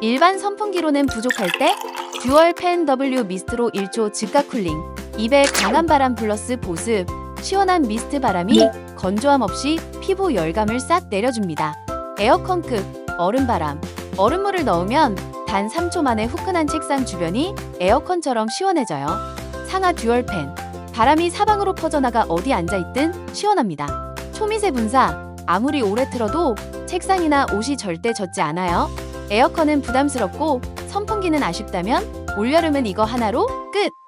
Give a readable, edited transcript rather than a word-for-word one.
일반 선풍기로는 부족할 때 듀얼 팬 W 미스트로 1초 즉각 쿨링, 입에 강한 바람 플러스 보습, 시원한 미스트 바람이 건조함 없이 피부 열감을 싹 내려줍니다. 에어컨급 얼음바람. 얼음물을 넣으면 단 3초 만에 후끈한 책상 주변이 에어컨처럼 시원해져요. 상하 듀얼 팬. 바람이 사방으로 퍼져나가 어디 앉아있든 시원합니다. 초미세 분사. 아무리 오래 틀어도 책상이나 옷이 절대 젖지 않아요. 에어컨은 부담스럽고 선풍기는 아쉽다면 올여름은 이거 하나로 끝!